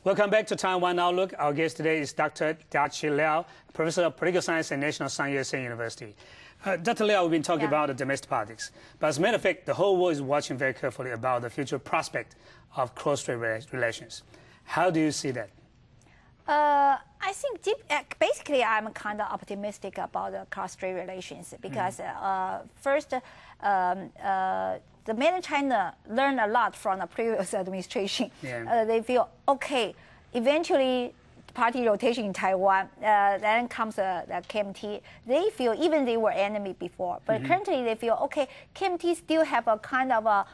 Welcome back to Taiwan Outlook. Our guest today is Dr. Dachi Liao, Professor of Political Science and National Science University. Dr. Liao, we've been talking about the domestic politics. But as a matter of fact, the whole world is watching very carefully about the future prospect of cross-strait relations. How do you see that? I think basically I'm kind of optimistic about the cross-strait relations because first, the mainland China learned a lot from the previous administration. They feel, okay, eventually party rotation in Taiwan, then comes the KMT. They feel, even they were enemy before, but currently they feel, okay, KMT still have a kind of a,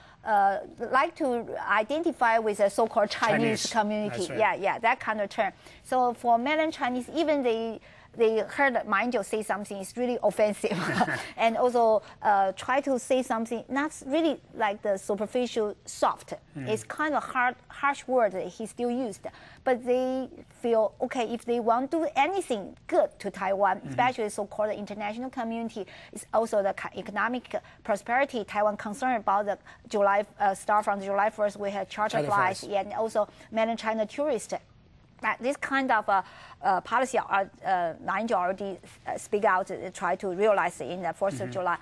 like to identify with a so-called Chinese community. Right. Yeah, that kind of term. So for mainland Chinese, even they heard Ma Ying-jeou say something is really offensive, and also try to say something not really like the superficial soft. It's kind of harsh word that he still used, but they feel okay if they want to do anything good to Taiwan, especially so-called international community. It's also the economic prosperity. Taiwan concerned about the start from July 1st. We had charter flights, and also mainland China tourists. This kind of policy, Ma Ying-jeou already speak out, try to realize in the 4th of July.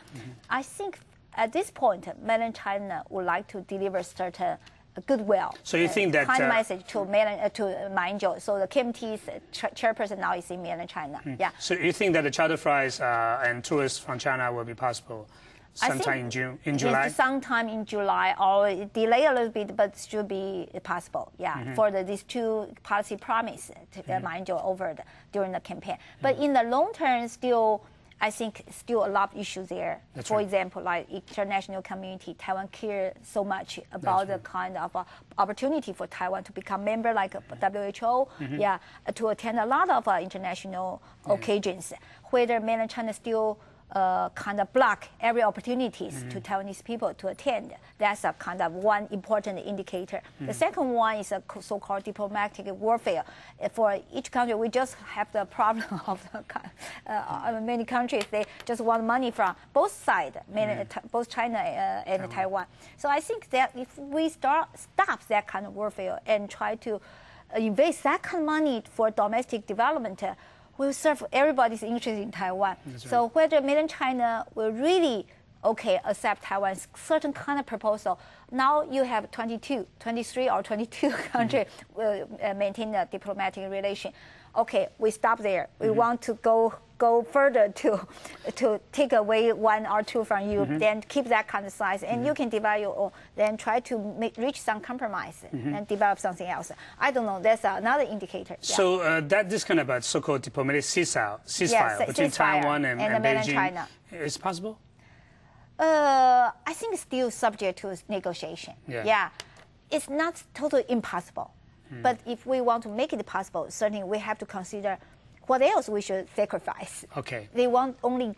I think at this point, mainland China would like to deliver certain goodwill. So you think that kind of message to Ma Ying-jeou. So the KMT's chairperson now is in mainland China. Yeah. So you think that the charter flights and tourists from China will be possible sometime in July? Sometime in July, or delay a little bit, but should be possible. Yeah, for these two policy promise Ma Ying-jeou over during the campaign. But in the long term, still, I think still a lot of issues there. For example, like international community, Taiwan cares so much about the kind of opportunity for Taiwan to become member like WHO, to attend a lot of international occasions. Whether mainland China still kind of block every opportunities to Taiwanese people to attend. That's a kind of one important indicator. The second one is a so-called diplomatic warfare. For each country, we just have the problem of many countries, they just want money from both sides, both China and Taiwan. So I think that if we stop that kind of warfare and try to invest that kind of money for domestic development, will serve everybody's interest in Taiwan. So whether mainland China will really accept Taiwan's certain kind of proposal. Now you have 23 or 22 countries will maintain a diplomatic relation. Okay, we stop there. We want to go further to take away one or two from you, then keep that kind of size, and you can divide your own, then try to reach some compromise and develop something else. I don't know, that's another indicator. So this kind of a so-called diplomatic ceasefire between Taiwan and Beijing China is possible? I think it's still subject to negotiation. Yeah. It's not totally impossible. But if we want to make it possible, certainly we have to consider what else we should sacrifice. Okay. They won't only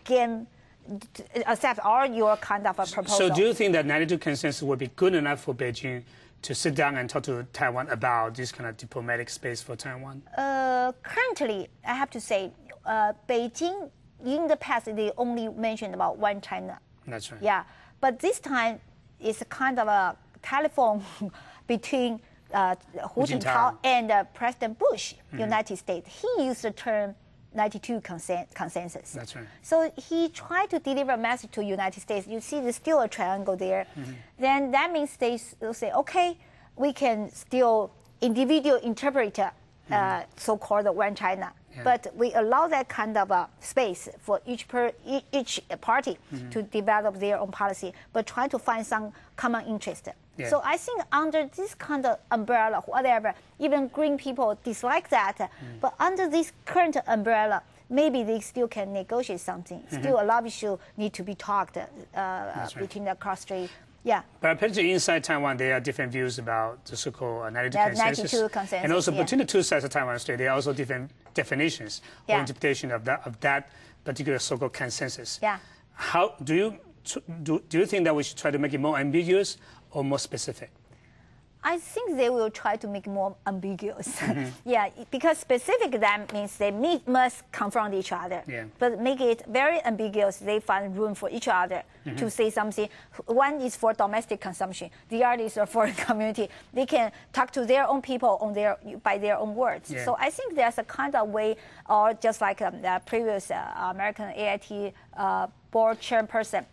accept all your kind of a proposal. So do you think that 92 consensus would be good enough for Beijing to sit down and talk to Taiwan about this kind of diplomatic space for Taiwan? Currently, I have to say, Beijing, in the past, they only mentioned about one China. That's right. Yeah. But this time, it's a kind of a telephone between Hu Jintao and President Bush, United States. He used the term 92 consensus. That's right. So he tried to deliver a message to United States. You see there's still a triangle there. Then that means they will say, okay, we can still individual interpret so-called one China. But we allow that kind of space for each party to develop their own policy, but try to find some common interest. So I think under this kind of umbrella, whatever, even green people dislike that, but under this current umbrella, maybe they still can negotiate something. Still, a lot of issues need to be talked between the cross-strait. Yeah. But apparently inside Taiwan, there are different views about the so-called 92 consensus. And also between the two sides of Taiwan Strait, there are also different definitions or interpretation of that particular so-called consensus. Yeah. How do you think that we should try to make it more ambiguous or more specific? I think they will try to make more ambiguous. Yeah, because specific that means they must confront each other. Yeah. But make it very ambiguous. They find room for each other to say something. One is for domestic consumption. The other is for the community. They can talk to their own people by their own words. Yeah. So I think there's a kind of way, or just like the previous American AIT board chairperson,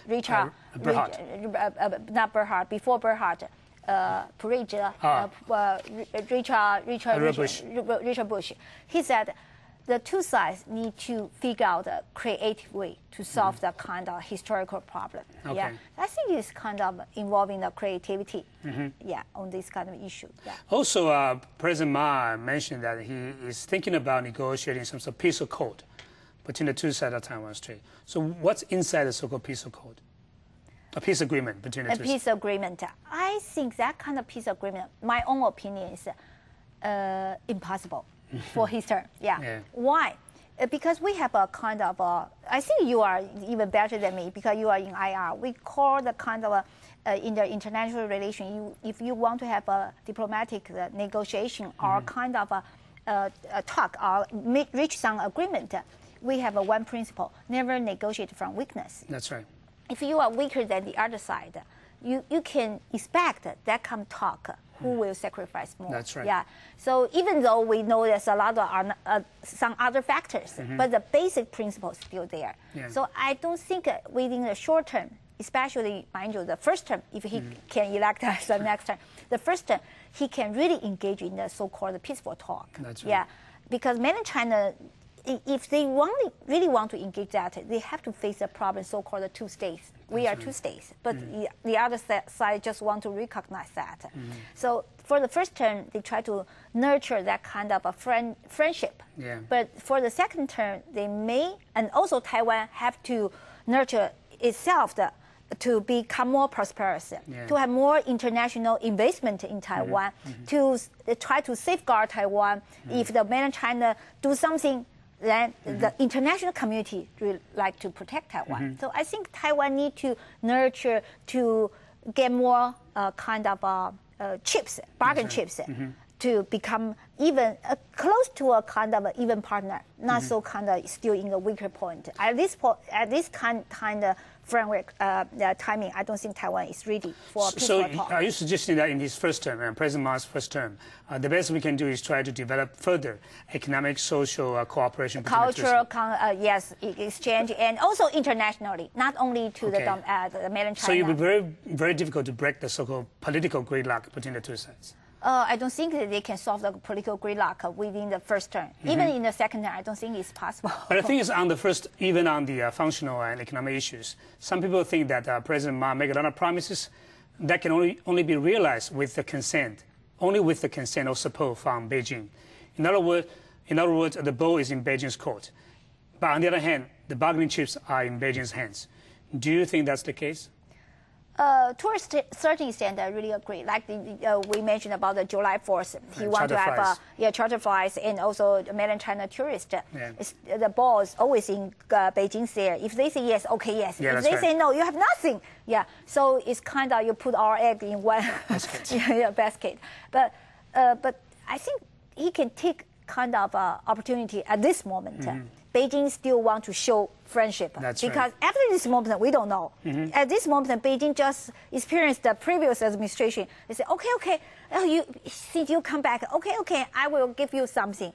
Richard, not Berhart, before Berhart. Richard Bush. He said the two sides need to figure out a creative way to solve the kind of historical problem. Okay. Yeah, I think it's kind of involving the creativity. Yeah, on this kind of issue. Yeah. Also, President Ma mentioned that he is thinking about negotiating some sort of peace accord between the two sides of Taiwan Strait. So, what's inside the so-called peace accord? A peace agreement between the two. A peace agreement. I think that kind of peace agreement, my own opinion, is impossible for his term. Yeah. Why? Because we have a kind of I think you are even better than me because you are in IR. We call the kind of in the international relation, if you want to have a diplomatic negotiation or kind of a talk or reach some agreement, we have one principle: never negotiate from weakness. That's right. If you are weaker than the other side, you can expect that come talk who will sacrifice more. That's right. Yeah. So even though we know there's a lot of some other factors, but the basic principle is still there. Yeah. So I don't think within the short term, especially, mind you, the first term, if he can elect us the next term, the first term, he can really engage in the so-called peaceful talk. That's right. Yeah. Because mainland China, if they really want to engage that, they have to face the problem, so-called two states. We are two states, but the other side just want to recognize that. So for the first term, they try to nurture that kind of a friendship. Yeah. But for the second term, they may, and also Taiwan have to nurture itself to become more prosperous, to have more international investment in Taiwan, to try to safeguard Taiwan. If the mainland China do something, then the international community will like to protect Taiwan. So I think Taiwan need to nurture to get more kind of chips, bargain chips, to become even close to a kind of even partner, not so kind of still in a weaker point. At this kind of framework timing, I don't think Taiwan is ready for peaceful talk. So are you suggesting that in his first term, President Ma's first term, the best we can do is try to develop further economic, social cooperation between cultural, yes, exchange, and also internationally, not only to the mainland China. So it will be very, very difficult to break the so-called political gridlock between the two sides. I don't think that they can solve the political gridlock within the first term. Even in the second term, I don't think it's possible. But the thing is, on the first, even on the functional and economic issues, some people think that President Ma made a lot of promises that can only be realized with the consent, only with the consent or support from Beijing. In other words, the ball is in Beijing's court. But on the other hand, the bargaining chips are in Beijing's hands. Do you think that's the case? To a certain extent, I really agree. Like we mentioned about the July 4th, he wants to have charter flights and also the mainland China tourists. Yeah. The ball is always in Beijing's there. If they say yes, okay, yes. Yeah, if they say no, you have nothing. Yeah. So it's kind of you put our egg in one basket. But I think he can take kind of opportunity at this moment. Beijing still want to show friendship. That's because right. after this moment, we don't know. At this moment, Beijing just experienced the previous administration. They say, okay, since you come back, okay, I will give you something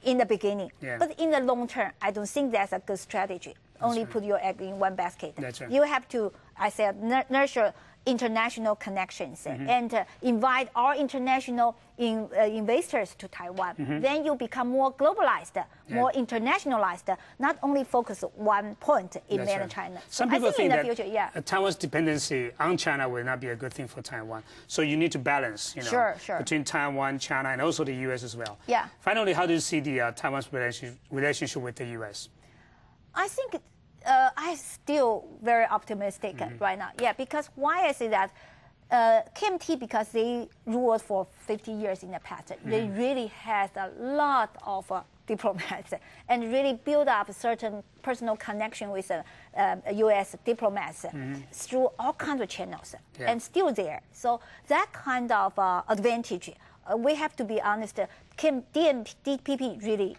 in the beginning. Yeah. But in the long term, I don't think that's a good strategy. Only put your egg in one basket. That's right. You have to, I said, nurture international connections and invite all international investors to Taiwan. Then you become more globalized, more internationalized, not only focus one point in mainland China. Some people think that Taiwan's dependency on China will not be a good thing for Taiwan. So you need to balance, between Taiwan, China, and also the U.S. as well. Yeah. Finally, how do you see the Taiwan's relationship with the U.S.? I think I'm still very optimistic right now. Yeah, because why I say that? KMT, because they ruled for 50 years in the past, they really has a lot of diplomats and really build up a certain personal connection with U.S. diplomats through all kinds of channels, and still there. So that kind of advantage, we have to be honest, DPP really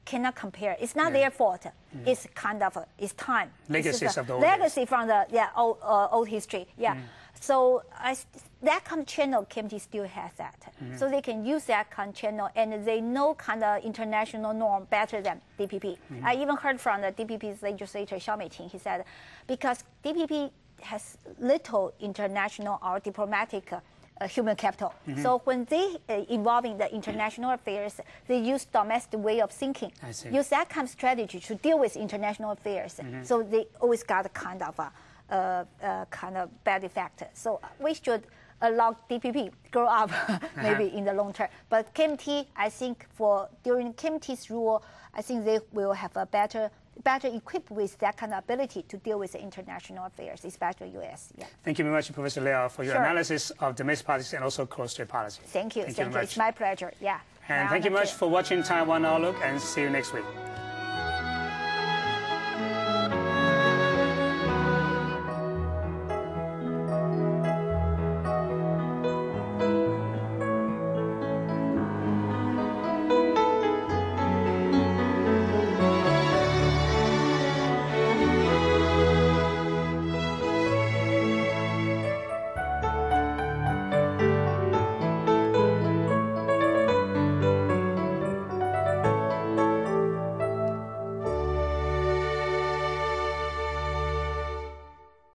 cannot compare. It's not their fault. It's kind of it's time. Legacies of the old legacy days. From the old history. So that kind of channel, KMT still has that. So they can use that kind of channel, and they know kind of international norm better than DPP. I even heard from the DPP's legislator, Xiao Meiqing, he said, because DPP has little international or diplomatic human capital. So when they involve in the international affairs, they use domestic way of thinking, use that kind of strategy to deal with international affairs. So they always got a kind of bad effect. So we should allow DPP grow up maybe in the long term. But KMT, I think during KMT's rule, I think they will have a better equipped with that kind of ability to deal with the international affairs, especially U.S. Thank you very much, Professor Liao, for your analysis of domestic politics and also cross-strait policy. Thank you. Thank you. It's my pleasure. And thank you much for watching Taiwan Outlook, and see you next week.